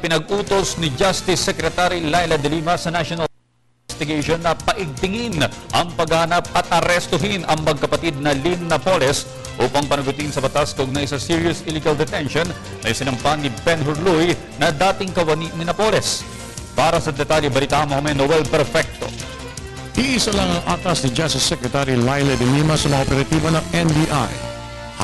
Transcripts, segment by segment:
Pinag-utos ni Justice Secretary Laila De Lima sa National Investigation na paigtingin ang paghanap at arestuhin ang magkapatid na Lynn Napoles upang panagutin sa batas kaugnay sa serious illegal detention na isinampan ni Ben Hurluy na dating kawani ni Napoles. Para sa detalye, balita mo kami Noel Perfecto. Iisa lang ang atas ni Justice Secretary Laila De Lima sa mga operatiba ng NBI.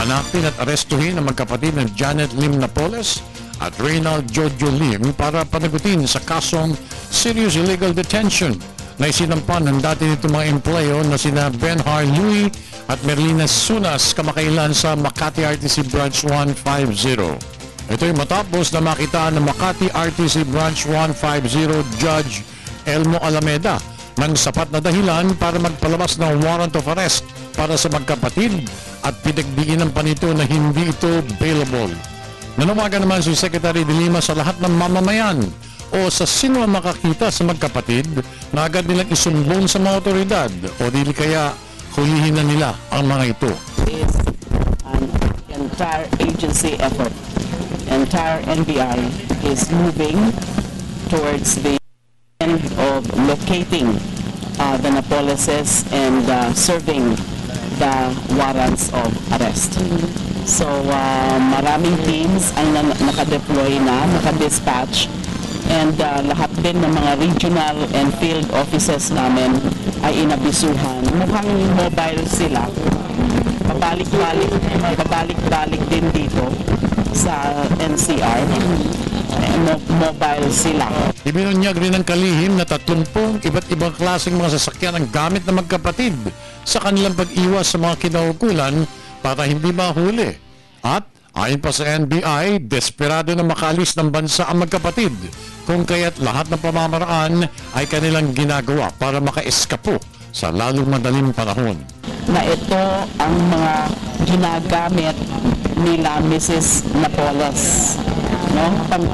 Hanapin at arestuhin ang magkapatid na Janet Lim Napoles at Reynald Jojo Lim para panagutin sa kasong serious illegal detention na isinampan ng dati nitong mga empleyo na sina Ben Hurluy at Merlina Sunas kamakailan sa Makati RTC Branch 150. Ito'y matapos na makita ng Makati RTC Branch 150 Judge Elmo Alameda ng sapat na dahilan para magpalabas ng warrant of arrest para sa magkapatid at pinagdiinan pa nito na hindi ito bailable. Nanawagan naman si Secretary De Lima sa lahat ng mamamayan o sa sino ang makakita sa magkapatid na agad nilang isumbong sa mga otoridad o dili kaya hulihin na nila ang mga ito. Is an entire agency effort. Entire NBI is moving towards the end of locating the Napoleses and serving the warrants of arrest. So maraming teams ang nakadeploy na, nakadispatch, and lahat din ng mga regional and field offices namin ay inabisuhan. Mukhang mobile sila. Pabalik-balik din dito sa NCR. Mobile sila. Ibinunyag rin ng kalihim na 30 iba't ibang klaseng mga sasakyan ang gamit ng magkapatid sa kanilang pag-iwas sa mga kinaukulan para hindi mahuli. At ayon pa sa NBI, desperado na makalis ng bansa ang magkapatid kung kaya't lahat ng pamamaraan ay kanilang ginagawa para makaeskapo sa lalong madaling panahon. Na ito ang mga ginagamit nila Mrs. Napoles. No?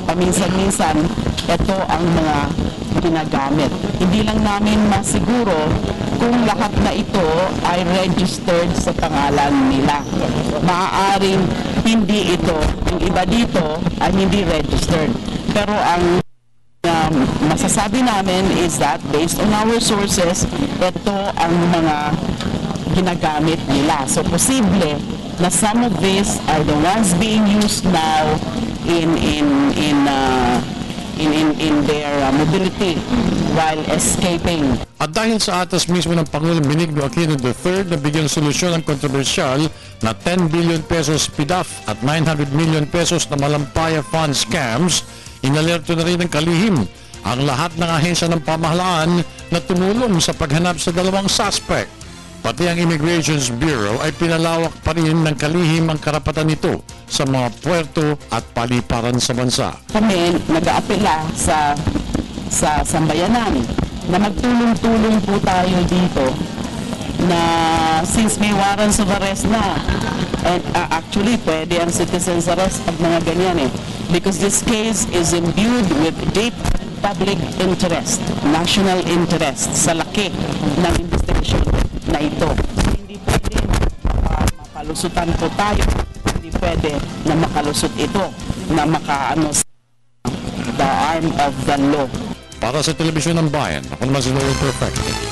Paminsan-minsan, ito ang mga ginagamit. Hindi lang namin masiguro kung lahat na ito ay registered sa pangalan nila. Maaaring hindi ito. Yung iba dito ay hindi registered. Pero ang masasabi namin is that based on our sources, ito ang mga ginagamit nila. So posible na some of these are the ones being used now in their mobility while escaping. At dahil sa atas mismo ng Pangulong Benigno Aquino III na bigyan solusyon ang kontrobersyal na 10 billion pesos PDAF at 900 million pesos na Malampaya Fund scams, inalerto na rin ng kalihim ang lahat ng ahensya ng pamahalaan na tumulong sa paghanap sa dalawang suspect. Pati ang Immigrations Bureau ay pinalawak pa rin ng kalihim ang karapatan nito sa mga puerto at paliparan sa bansa. Kami nag-aapela sa sambayanan na magtulong-tulong po tayo dito na since may warrants of arrest na, and actually pwede ang citizen's arrest pag mga ganyan because this case is imbued with deep public interest, national interest sa laki ng investigation na ito. Hindi pwede makalusutan po tayo, hindi pwede na makalusot ito na makaano sa the arm of the law. Para sa Telebisyon ng Bayan, ako naman si Noel Perfecto.